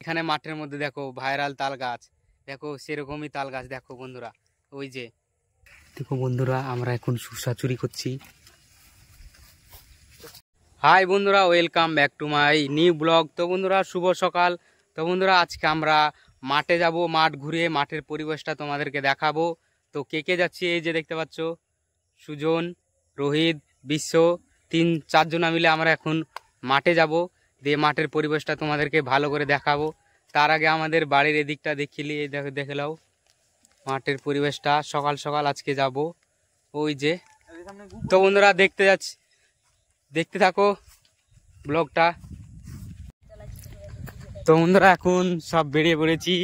এখানে মাঠের মধ্যে দেখো ভাইরাল তাল গাছ, দেখো সেরকমই তাল গাছ দেখো বন্ধুরা, ওই যে দেখো বন্ধুরা আমরা এখন শসা চুরি করছি। হাই বন্ধুরা, welcome back to my new blog. তো বন্ধুরা শুভ সকাল। তো বন্ধুরা আজকে আমরা মাঠে যাব, মাঠ ঘুরে মাঠের পরিবেশটা তোমাদেরকে দেখাবো। তো কে কে যাচ্ছি এই যে দেখতে পাচ্ছ, সুজন, রোহিত, বিশ্ব, 3-4 জনা মিলে আমরা এখন মাঠে যাব, দিয়ে মাঠের পরিবেশটা তোমাদেরকে ভালো করে দেখাবো। তার আগে আমাদের বাড়ির এদিকটা দেখিলি, এই দেখে নাও মাঠের পরিবেশটা। সকাল সকাল আজকে যাব ওই যে। তো বন্ধুরা দেখতে থাকো ব্লগটা। তো বন্ধুরা এখন সব বেরিয়ে পড়েছি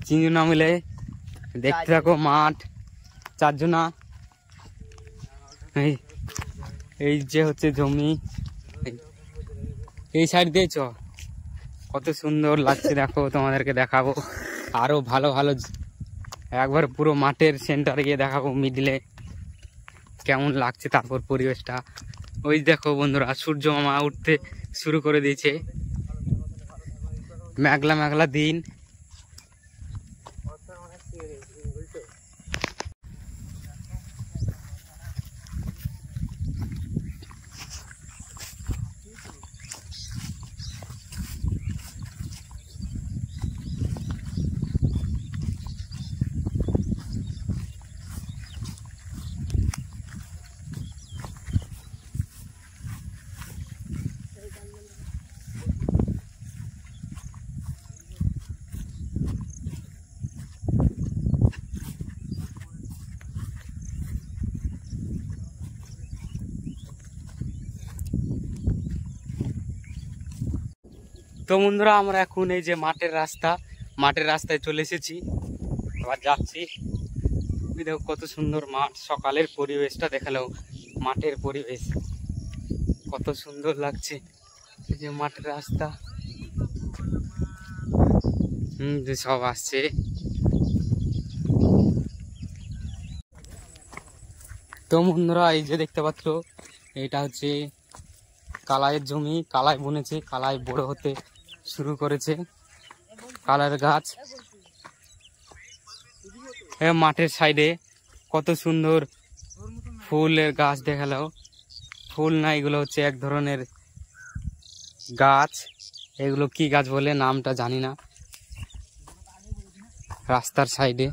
3 জনা মিলে, দেখতে থাকো মাঠ 4 জনা। এই যে হচ্ছে জমি, এই সাইড দিয়েছ কত সুন্দর লাগছে দেখো, তোমাদেরকে দেখাবো আরো ভালো ভালো, একবার পুরো মাঠের সেন্টারে গিয়ে দেখাবো মিডিলে কেমন লাগছে। তারপর পরিবেশটা ওই দেখো বন্ধুরা, সূর্য মামা উঠতে শুরু করে দিয়েছে, মেঘলা মেঘলা দিন। তো বন্ধুরা আমরা এখন এই যে মাঠের রাস্তায় চলে এসেছি, আবার যাচ্ছি। দেখো কত সুন্দর মাঠ, সকালের পরিবেশটা দেখালো, মাঠের পরিবেশ কত সুন্দর লাগছে। এই যে মাঠের রাস্তা, যে সব আসছে। তো বন্ধুরা এই যে দেখতে পাচ্ছ, এটা হচ্ছে কালাইয়ের জমি, কালাই বুনেছে, কালাই বড় হতে শুরু করেছে, কালাইয়ের গাছ। মাঠের সাইডে কত সুন্দর ফুলের গাছ দেখালো, ফুল না এগুলো হচ্ছে এক ধরনের গাছ, এগুলো কি গাছ বলে নামটা জানি না। রাস্তার সাইডে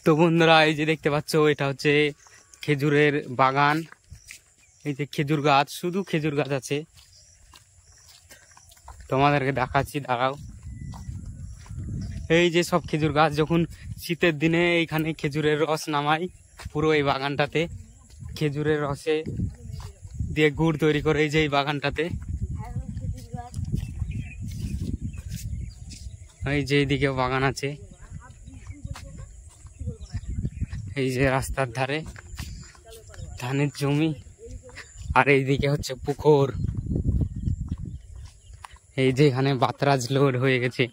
তো বন্ধুরা এই যে দেখতে পাচ্ছ, এটা হচ্ছে খেজুরের বাগান। এই যে খেজুর গাছ, শুধু খেজুর গাছ আছে, তোমাদেরকে দেখাচ্ছি দাঁড়াও। এই যে সব খেজুর গাছ, যখন শীতের দিনে এইখানে খেজুরের রস নামাই পুরো এই বাগানটাতে, খেজুরের রসে দিয়ে গুড় তৈরি করে এই যে এই বাগানটাতে। এই যে এইদিকে বাগান আছে, এই যে রাস্তার ধারে ধানের জমি, আর এইদিকে হচ্ছে পুকুর। এই যে এখানে বাতরাজ লোড হয়ে গেছে।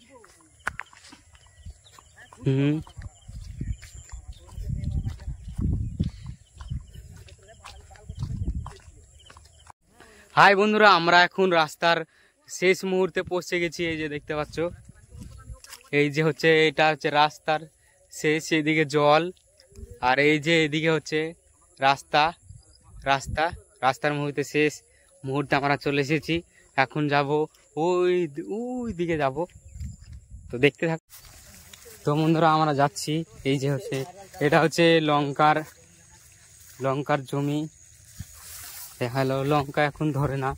হাই বন্ধুরা, আমরা এখন রাস্তার শেষ মুহূর্তে পৌঁছে গেছি। এই যে দেখতে পাচ্ছ, এই যে হচ্ছে এটা হচ্ছে রাস্তার শেষ, এইদিকে জল, আর এই যে এদিকে হচ্ছে রাস্তার মুহূর্তে শেষ মুহূর্তে আমরা চলে এসেছি। এখন যাব ওই দিকে যাব, তো দেখতে থাক। তো বন্ধুরা আমরা যাচ্ছি, এই যে হচ্ছে এটা হচ্ছে লঙ্কার জমি দেখালো। লঙ্কা এখন ধরে না,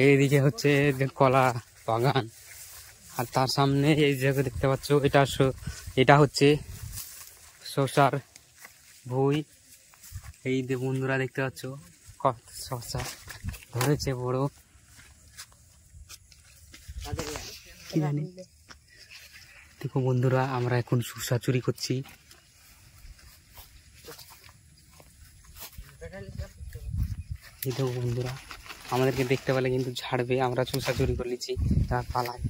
এইদিকে হচ্ছে কলা বাগান, আর তার সামনে এই জায়গা দেখতে পাচ্ছ, এটা হচ্ছে শসার ভুই। এই যে বন্ধুরা দেখতে পাচ্ছ কত শসা ধরেছে বড়, কি জানি। দেখো বন্ধুরা আমরা এখন শসা চুরি করছি। এই দেখো বন্ধুরা, আমাদেরকে দেখতে পেলে কিন্তু ঝাড়বে, আমরা শসা চুরি করে নিচ্ছি, তার পালায়।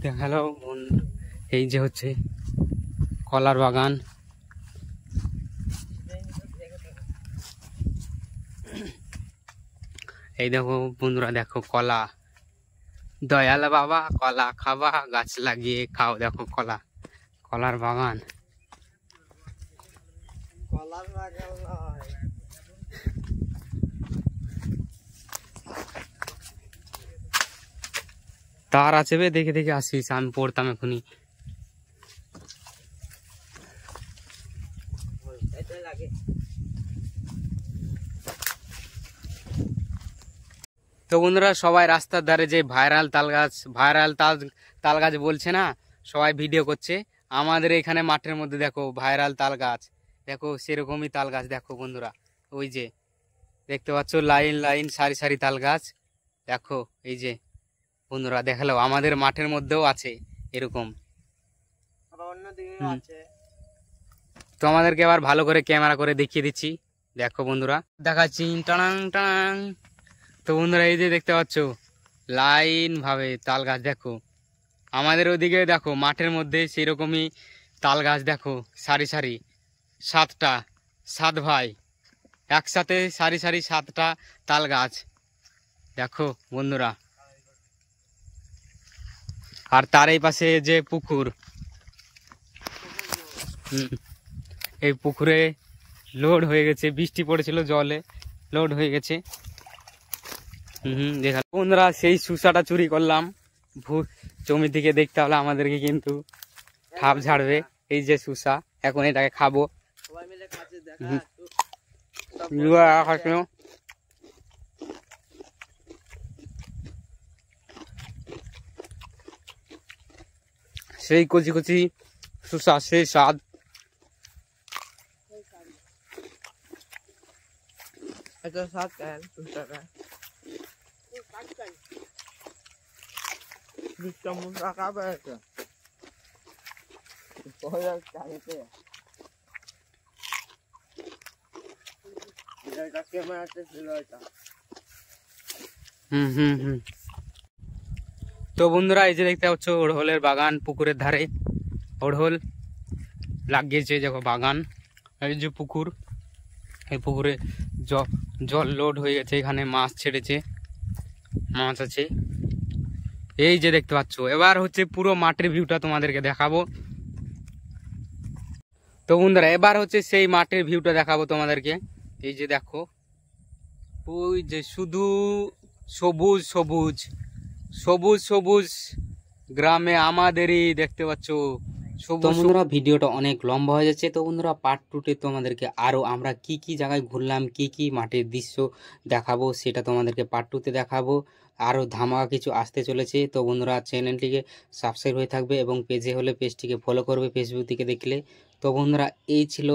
দেখালো এই যে হচ্ছে কলার বাগান। এই দেখো বন্ধুরা, দেখো কলা, দয়াল বাবা কলা খাবা, গাছ লাগিয়ে খাও। দেখো কলা, কলার বাগান। তার আছে বে, দেখে দেখে আসিস, আমি পড়তাম এখনই। তো বন্ধুরা, সবাই রাস্তার ধারে যে ভাইরাল তাল গাছ বলছে না, সবাই ভিডিও করছে। আমাদের এখানে মাঠের মধ্যে দেখো ভাইরাল তাল গাছ, দেখো সেরকমই তাল গাছ। দেখো বন্ধুরা, ওই যে দেখতে পাচ্ছ লাইন লাইন সারি সারি তাল গাছ। দেখো এই যে বন্ধুরা, দেখালো আমাদের মাঠের মধ্যেও আছে এরকম। তো আমাদেরকে আবার ভালো করে ক্যামেরা করে দেখিয়ে দিচ্ছি। দেখো বন্ধুরা, দেখাচ্ছি টানাং টানাং। তো বন্ধুরা, এই যে দেখতে পাচ্ছ লাইন ভাবে তাল গাছ। দেখো আমাদের ওদিকে দেখো মাঠের মধ্যে সেরকমই তাল গাছ। দেখো সারি সারি 7টা, 7 ভাই একসাথে সারি সারি 7টা তাল গাছ। দেখো বন্ধুরা, আর তার এই পাশে যে পুকুর, এই পুকুরে লোড হয়ে গেছে, বৃষ্টি পড়েছিল জলে লোড হয়ে গেছে। দেখা বন্ধুরা, সেই সুসাটা চুরি করলাম। জমি থেকে দেখতে হলে আমাদেরকে কিন্তু ঠাপ ঝাড়বে। এই যে সুসা, এখন এটাকে খাবো। সেই কচি কচি সুসা, সেই স্বাদ। তো বন্ধুরা, এই যে দেখতে পাচ্ছ ওড়হলের বাগান, পুকুরের ধারে ওড়হল লাগিয়েছে। দেখো বাগান, এই যে পুকুর, এই পুকুরে জল লোড হয়ে গেছে, এখানে মাছ ছেড়েছে, মাছ আছে। এই যে দেখতে পাচ্ছ, এবার হচ্ছে পুরো মাঠের ভিউটা তোমাদেরকে দেখাবো। তো বন্ধুরা, এবার হচ্ছে সেই মাঠের ভিউটা দেখাবো তোমাদেরকে। এই যে দেখো, ওই যে শুধু সবুজ সবুজ সবুজ সবুজ গ্রামে আমাদেরই, দেখতে পাচ্ছ। তো বন্ধুরা, ভিডিওটা অনেক লম্বা হয়ে যাচ্ছে। তো বন্ধুরা, পার্ট 2-তে তোমাদেরকে আরো আমরা কি কি জায়গায় ঘুরলাম, কি কি মাঠের দৃশ্য দেখাবো, সেটা তোমাদেরকে পার্ট 2-তে দেখাবো। আরো ধামাকা কিছু আসতে চলেছে। তো বন্ধুরা, চ্যানেলটিকে সাবস্ক্রাইব হয়ে থাকবে এবং পেজে হলে পেজটিকে ফলো করবে ফেসবুক থেকে দেখলে। তো বন্ধুরা, এই ছিল।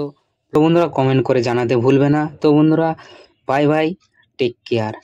তো বন্ধুরা, কমেন্ট করে জানাতে ভুলবে না। তো বন্ধুরা, বাই বাই, টেক কেয়ার।